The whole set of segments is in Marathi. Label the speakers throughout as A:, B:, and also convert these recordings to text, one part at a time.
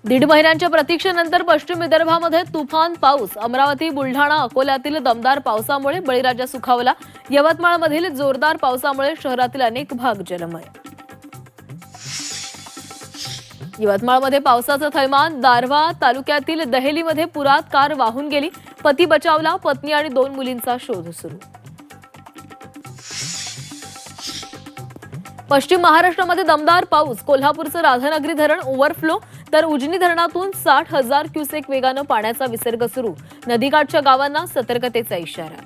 A: दीड महिन्यांच्या प्रतीक्षेनंतर पश्चिम विदर्भामध्ये तुफान पाऊस. अमरावती, बुलढाणा, अकोल्यातील दमदार पावसामुळे बळीराजा सुखावला. यवतमाळमधील जोरदार पावसामुळे शहरातील अनेक भाग जलमय. यवतमाळमध्ये पावसाचं थैमान. दारव्हा तालुक्यातील दहेलीमध्ये पुरात कार वाहून गेली. पती बचावला. पत्नी आणि 2 मुलींचा शोध सुरू. पश्चिम महाराष्ट्रामध्ये दमदार पाऊस. कोल्हापूरचं राधानगरी धरण ओव्हरफ्लो, तर उजनी धरणातून 60,000 क्युसेक वेगानं पाण्याचा विसर्ग सुरू. नदीकाठच्या गावांना सतर्कतेचा इशारा.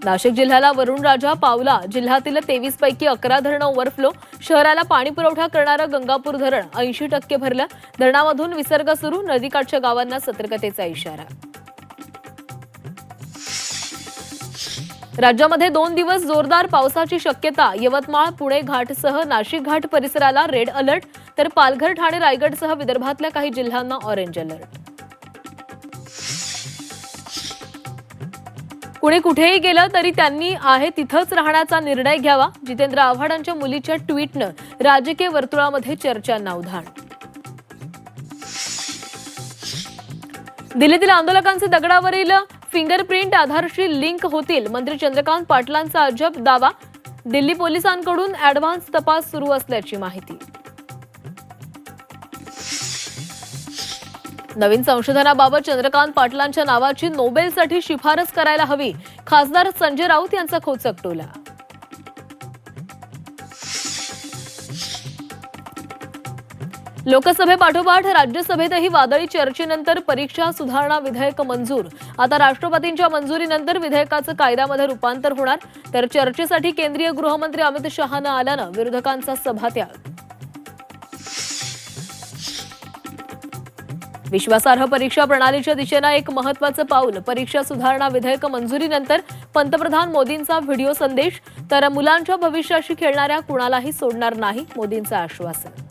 A: नाशिक जिल्ह्याला वरुणराजा पावला. जिल्ह्यातील 23 पैकी 11 धरणं ओव्हरफ्लो. शहराला पाणी पुरवठा करणारं गंगापूर धरण 80% भरलं. धरणामधून विसर्ग सुरू. नदीकाठच्या गावांना सतर्कतेचा इशारा. राज्यामध्ये 2 दिवस जोरदार पावसाची शक्यता. यवतमाळ, पुणे घाटसह नाशिक घाट परिसराला रेड अलर्ट, तर पालघर, ठाणे, रायगडसह विदर्भातल्या काही जिल्ह्यांना ऑरेंज अलर्ट. कुणी कुठेही गेलं तरी त्यांनी आहे तिथंच राहण्याचा निर्णय घ्यावा. जितेंद्र आव्हाडांच्या मुलीच्या ट्विटनं राजकीय वर्तुळामध्ये चर्चांना उधाण. दिल्लीतील आंदोलकांचे दगडावरील फिंगरप्रिंट आधारशी लिंक होतील. मंत्री चंद्रकांत पाटलांचा अजब दावा. दिल्ली पोलिसांकडून ॲडव्हान्स तपास सुरू असल्याची माहिती. नवीन संशोधनाबाबत चंद्रकांत पाटलांच्या नावाची नोबेलसाठी शिफारस करायला हवी. खासदार संजय राऊत यांचा खोचक टोला. लोकसभेपाठोपाठ राज्यसभेतही वादळी चर्चेनंतर परीक्षा सुधारणा विधेयक मंजूर. आता राष्ट्रपतींच्या मंजुरीनंतर विधेयकाचं कायद्यामध्ये रूपांतर होणार. तर चर्चेसाठी केंद्रीय गृहमंत्री अमित शहानं आल्यानं विरोधकांचा सभात्याग. विश्वासार्ह परीक्षा प्रणालीच्या दिशेनं एक महत्त्वाचं पाऊल. परीक्षा सुधारणा विधेयक मंजुरीनंतर पंतप्रधान मोदींचा व्हिडिओ संदेश. तर मुलांच्या भविष्याशी खेळणाऱ्या कुणालाही सोडणार नाही, मोदींचं आश्वासन.